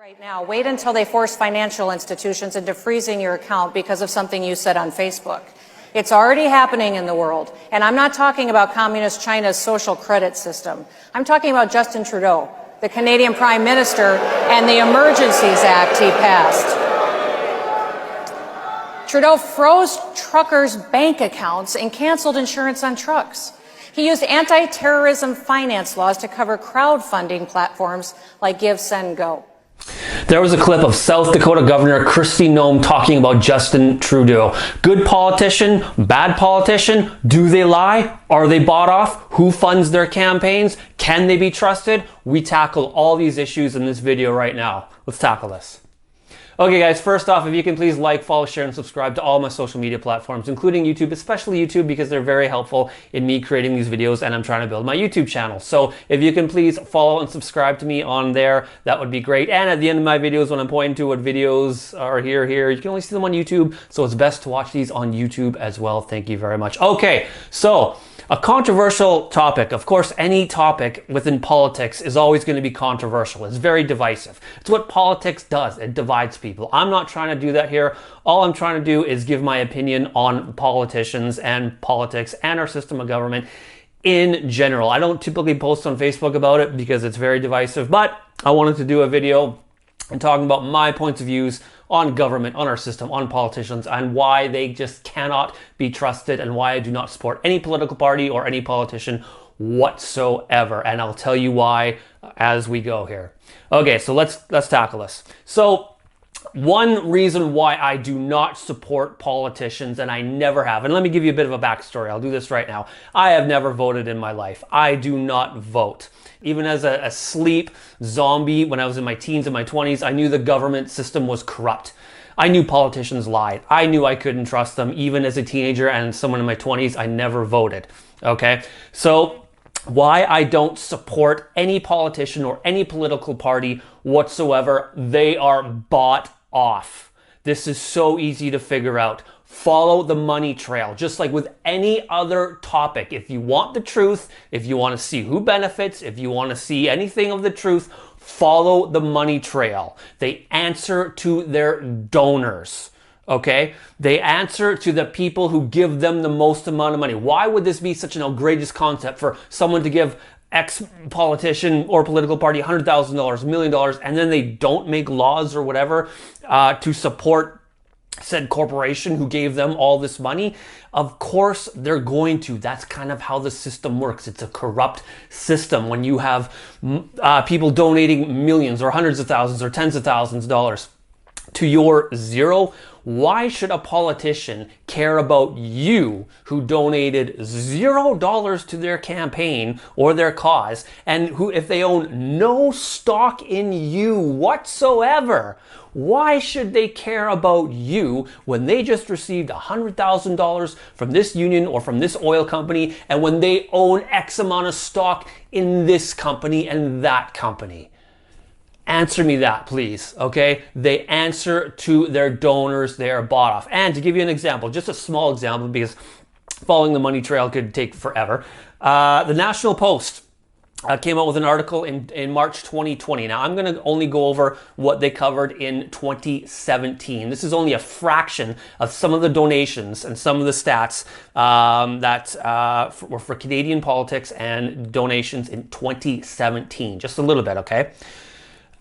Right now, wait until they force financial institutions into freezing your account because of something you said on Facebook. It's already happening in the world. And I'm not talking about communist China's social credit system. I'm talking about Justin Trudeau, the Canadian Prime Minister, and the Emergencies Act he passed. Trudeau froze truckers' bank accounts and canceled insurance on trucks. He used anti-terrorism finance laws to cover crowdfunding platforms like Give, Send, Go. There was a clip of South Dakota Governor Kristi Noem talking about Justin Trudeau. Good politician, bad politician, do they lie? Are they bought off? Who funds their campaigns? Can they be trusted? We tackle all these issues in this video right now. Let's tackle this. Okay guys, first off, if you can please like, follow, share, and subscribe to all my social media platforms, including YouTube, especially YouTube, because they're very helpful in me creating these videos and I'm trying to build my YouTube channel. So if you can please follow and subscribe to me on there, that would be great. And at the end of my videos, when I'm pointing to what videos are here, you can only see them on YouTube. So it's best to watch these on YouTube as well. Thank you very much. Okay, so a controversial topic. Of course, any topic within politics is always going to be controversial. It's very divisive. It's what politics does. It divides people. I'm not trying to do that here. All I'm trying to do is give my opinion on politicians and politics and our system of government in general. I don't typically post on Facebook about it because it's very divisive, but I wanted to do a video and talking about my points of views on government, on our system, on politicians, and why they just cannot be trusted and why I do not support any political party or any politician whatsoever. And I'll tell you why as we go here. Okay, so let's tackle this. So one reason why I do not support politicians, and I never have, and let me give you a bit of a backstory. I'll do this right now. I have never voted in my life. I do not vote. Even as a sleep zombie, when I was in my teens and my 20s, I knew the government system was corrupt. I knew politicians lied. I knew I couldn't trust them. Even as a teenager and someone in my 20s, I never voted. Okay, so why I don't support any politician or any political party whatsoever, they are bought off. This is so easy to figure out. Follow the money trail, just like with any other topic. If you want the truth, if you want to see who benefits, if you want to see anything of the truth, follow the money trail. They answer to their donors. Okay? They answer to the people who give them the most amount of money. Why would this be such an outrageous concept for someone to give X politician or political party $100,000, $1 million, and then they don't make laws or whatever to support said corporation who gave them all this money? Of course they're going to. That's kind of how the system works. It's a corrupt system when you have people donating millions or hundreds of thousands or tens of thousands of dollars to your zero. Why should a politician care about you who donated $0 to their campaign or their cause, and who, if they own no stock in you whatsoever, why should they care about you when they just received $100,000 from this union or from this oil company, and when they own X amount of stock in this company and that company? Answer me that, please, okay? They answer to their donors. They are bought off. And to give you an example, just a small example, because following the money trail could take forever. The National Post came out with an article in March 2020. Now, I'm going to only go over what they covered in 2017. This is only a fraction of some of the donations and some of the stats that were for Canadian politics and donations in 2017. Just a little bit, okay?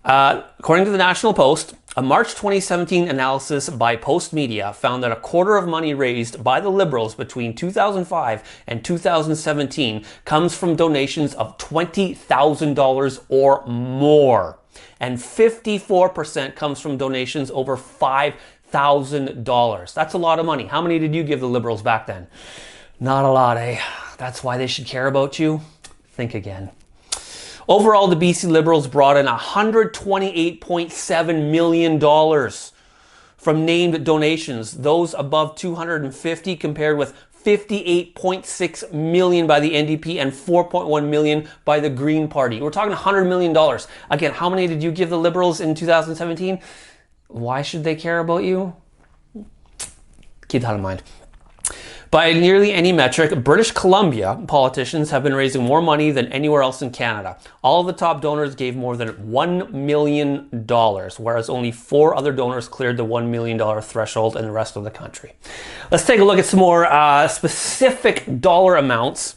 According to the National Post, a March 2017 analysis by Post Media found that a quarter of money raised by the Liberals between 2005 and 2017 comes from donations of $20,000 or more, and 54% comes from donations over $5,000. That's a lot of money. How many did you give the Liberals back then? Not a lot, eh? That's why they should care about you? Think again. Overall, the BC Liberals brought in $128.7 million from named donations. Those above 250 compared with $58.6 million by the NDP and $4.1 million by the Green Party. We're talking $100 million. Again, how many did you give the Liberals in 2017? Why should they care about you? Keep that in mind. By nearly any metric, British Columbia politicians have been raising more money than anywhere else in Canada. All of the top donors gave more than $1 million, whereas only 4 other donors cleared the $1 million threshold in the rest of the country. Let's take a look at some more specific dollar amounts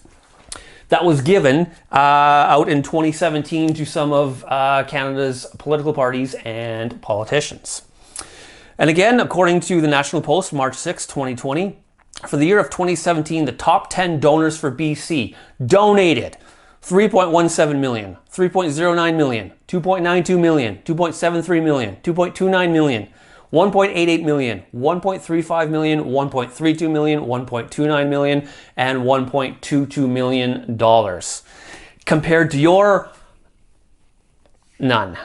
that was given out in 2017 to some of Canada's political parties and politicians. And again, according to the National Post, March 6, 2020, for the year of 2017, the top 10 donors for BC donated $3.17 million, $3.09 million, $2.92 million, $2.73 million, $2.29 million, $1.88 million, $1.35 million, $1.32 million, $1.29 million, and $1.22 million. Compared to your none.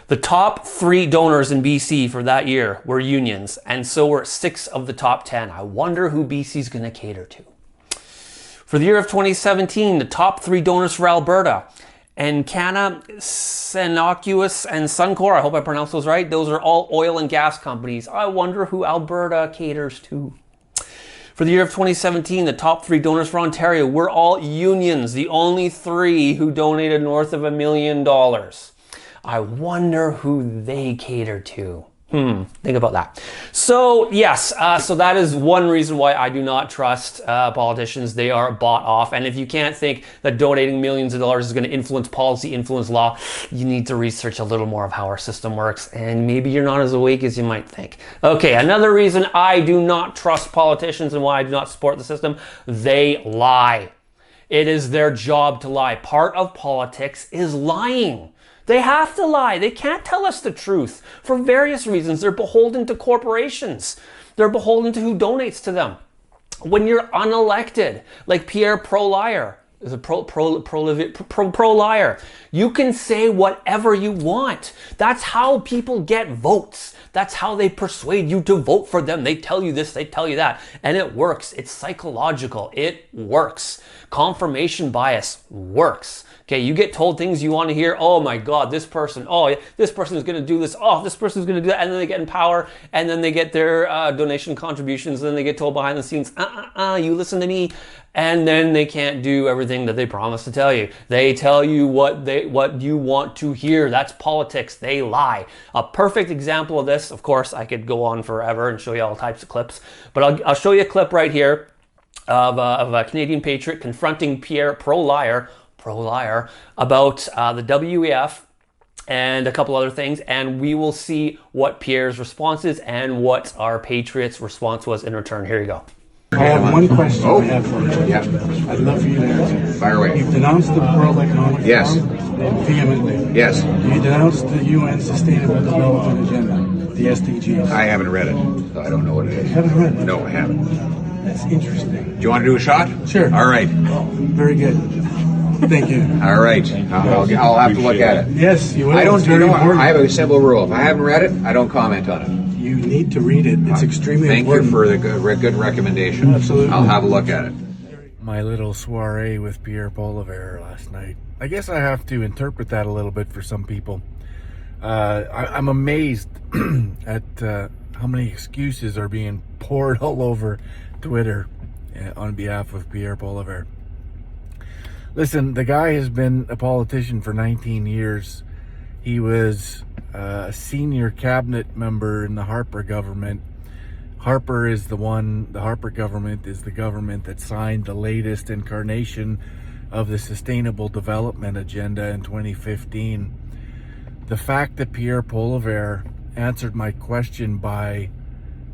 The top 3 donors in BC for that year were unions, and so were 6 of the top 10. I wonder who BC's going to cater to. For the year of 2017, the top 3 donors for Alberta, Encana, Cenovus, and Suncor, I hope I pronounced those right, those are all oil and gas companies. I wonder who Alberta caters to. For the year of 2017, the top 3 donors for Ontario were all unions, the only 3 who donated north of $1 million. I wonder who they cater to. Think about that. So yes, so that is one reason why I do not trust politicians. They are bought off. And if you can't think that donating millions of dollars is going to influence policy, influence law, you need to research a little more of how our system works. And maybe you're not as awake as you might think. Okay, another reason I do not trust politicians and why I do not support the system, they lie. It is their job to lie. Part of politics is lying. They have to lie. They can't tell us the truth for various reasons. They're beholden to corporations. They're beholden to who donates to them. When you're unelected, like Pierre Prolier, is a pro-liar. You can say whatever you want. That's how people get votes. That's how they persuade you to vote for them. They tell you this, they tell you that. And it works. It's psychological. It works. Confirmation bias works. Okay, you get told things you want to hear. Oh my God, this person. Oh, this person is going to do this. Oh, this person is going to do that. And then they get in power, and then they get their donation contributions. And then they get told behind the scenes, you listen to me. And then they can't do everything that they promise to tell you. They tell you what you want to hear. That's politics. They lie. A perfect example of this, of course, I could go on forever and show you all types of clips, but I'll show you a clip right here of a Canadian patriot confronting Pierre Prolier about the WEF and a couple other things, and we will see what Pierre's response is and what our patriot's response was in return. Here you go. I have one question I have for you. Yeah. I'd love for you to answer. Fire away. You've denounced the World Economic Yes. Forum vehemently. Yes. You denounced the UN Sustainable Development Agenda, the SDGs. I haven't read it, so I don't know what it is. You haven't read it? No, I haven't. That's interesting. Do you want to do a shot? Sure. All right. Very good. Thank you. All right. I'll have to look at it. Yes, you will. I don't. It's very important. I have a simple rule. If I haven't read it, I don't comment on it. You need to read it. It's extremely Thank important. you for the good recommendation. Absolutely. I'll have a look at it. My little soiree with Pierre Poilievre last night. I guess I have to interpret that a little bit for some people. I'm amazed at how many excuses are being poured all over Twitter on behalf of Pierre Poilievre. Listen, the guy has been a politician for 19 years. He was a senior cabinet member in the Harper government. The Harper government is the government that signed the latest incarnation of the Sustainable Development Agenda in 2015. The fact that Pierre Poilievre answered my question by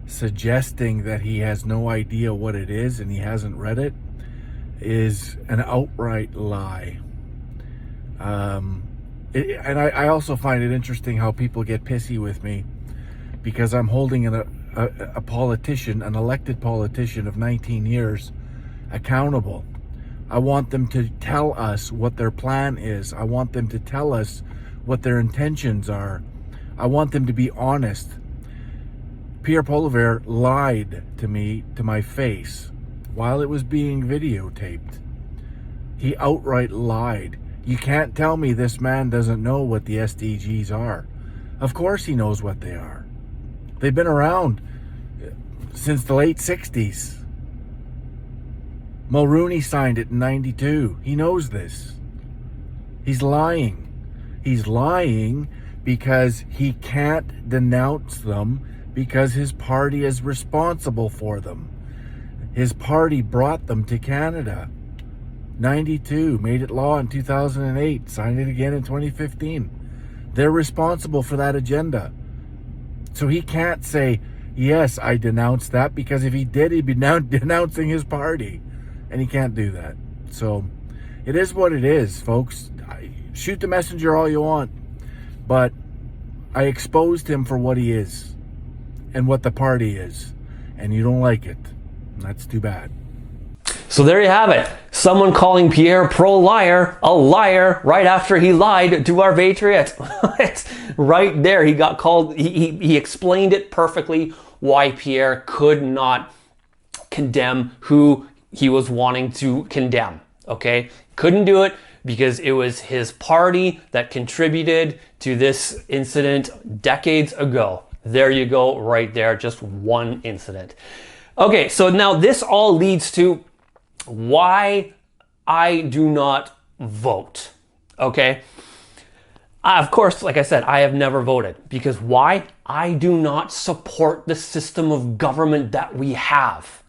suggesting that he has no idea what it is and he hasn't read it is an outright lie. I also find it interesting how people get pissy with me because I'm holding a politician, an elected politician of 19 years, accountable. I want them to tell us what their plan is. I want them to tell us what their intentions are. I want them to be honest. Pierre Poilievre lied to me, to my face, while it was being videotaped. He outright lied. You can't tell me this man doesn't know what the SDGs are. Of course he knows what they are. They've been around since the late 60s. Mulrooney signed it in 92. He knows this. He's lying. He's lying because he can't denounce them because his party is responsible for them. His party brought them to Canada. 92, made it law in 2008, signed it again in 2015. They're responsible for that agenda. So he can't say, yes, I denounced that, because if he did, he'd be now denouncing his party. And he can't do that. So it is what it is, folks. Shoot the messenger all you want. But I exposed him for what he is and what the party is. And you don't like it. That's too bad. So there you have it. Someone calling Pierre pro-liar a liar right after he lied to our patriot. It's right there. He got called. He explained it perfectly why Pierre could not condemn who he was wanting to condemn. Okay? Couldn't do it because it was his party that contributed to this incident decades ago. There you go, right there. Just one incident. Okay, so now this all leads to why I do not vote. Okay? Of course, like I said, I have never voted. Because why? I do not support the system of government that we have.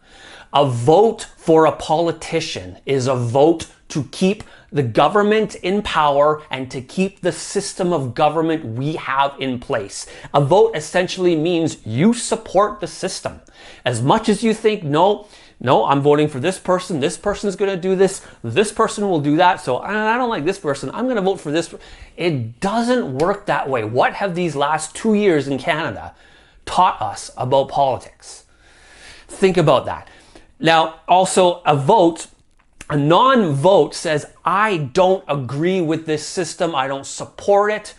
A vote for a politician is a vote to keep the government in power and to keep the system of government we have in place. A vote essentially means you support the system. As much as you think, no, I'm voting for this person's going to do this person will do that, so I don't like this person, I'm going to vote for this. It doesn't work that way. What have these last 2 years in Canada taught us about politics? Think about that. Now, also a non-vote says, I don't agree with this system, I don't support it,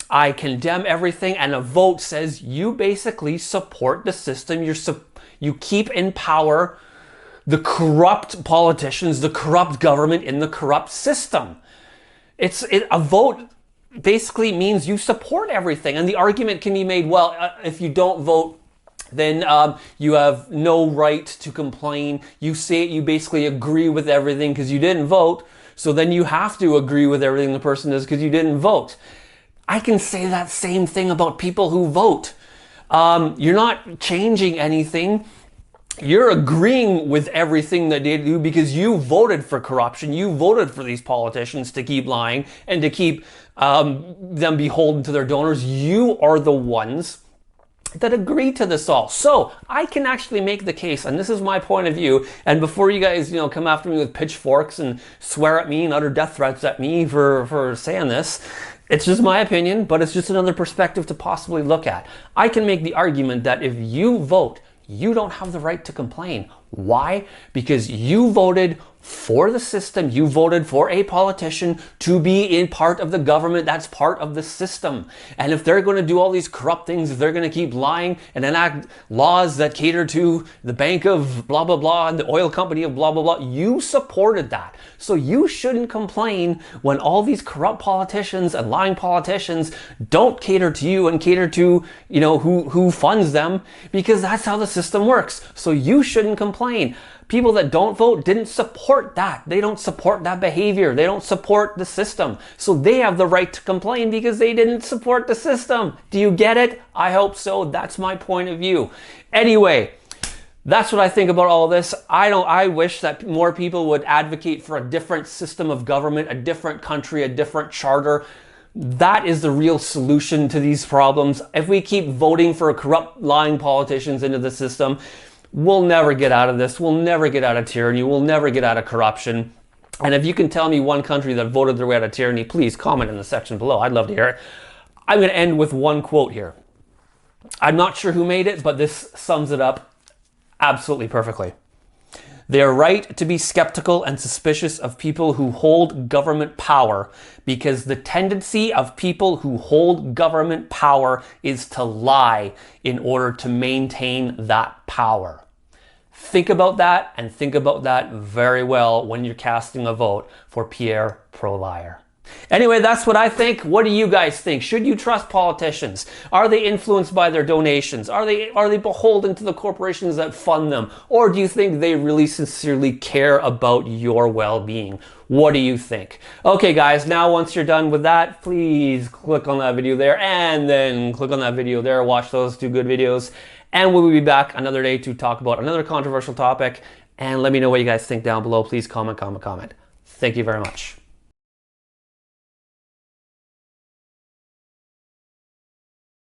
I condemn everything. And a vote says you basically support the system, you keep in power the corrupt politicians, the corrupt government in the corrupt system. A vote basically means you support everything. And the argument can be made, well, if you don't vote, then you have no right to complain. You basically agree with everything because you didn't vote. So then you have to agree with everything the person does because you didn't vote. I can say that same thing about people who vote. You're not changing anything. You're agreeing with everything that they do because you voted for corruption. You voted for these politicians to keep lying and to keep them beholden to their donors. You are the ones that agree to this all. So I can actually make the case, and this is my point of view, and before you guys come after me with pitchforks and swear at me and utter death threats at me for saying this, it's just my opinion, but it's just another perspective to possibly look at. I can make the argument that if you vote, you don't have the right to complain. Why? Because you voted for the system. You voted for a politician to be in part of the government that's part of the system. And if they're going to do all these corrupt things, if they're going to keep lying and enact laws that cater to the bank of blah, blah, blah, and the oil company of blah, blah, blah, you supported that. So you shouldn't complain when all these corrupt politicians and lying politicians don't cater to you and cater to, who funds them, because that's how the system works. So you shouldn't complain. People that don't vote didn't support that. They don't support that behavior. They don't support the system. So they have the right to complain because they didn't support the system. Do you get it? I hope so. That's my point of view. Anyway, that's what I think about all this. I wish that more people would advocate for a different system of government, a different country, a different charter. That is the real solution to these problems. If we keep voting for corrupt, lying politicians into the system, we'll never get out of this. We'll never get out of tyranny. We'll never get out of corruption. And if you can tell me one country that voted their way out of tyranny, please comment in the section below. I'd love to hear it. I'm going to end with one quote here. I'm not sure who made it, but this sums it up absolutely perfectly. They are right to be skeptical and suspicious of people who hold government power because the tendency of people who hold government power is to lie in order to maintain that power. Think about that, and think about that very well when you're casting a vote for Pierre pro-liar. Anyway, that's what I think. What do you guys think? Should you trust politicians? Are they influenced by their donations? Are they beholden to the corporations that fund them? Or do you think they really sincerely care about your well-being? What do you think? Okay, guys, now once you're done with that, please click on that video there and then click on that video there. Watch those two good videos. And we'll be back another day to talk about another controversial topic. And let me know what you guys think down below. Please comment. Thank you very much.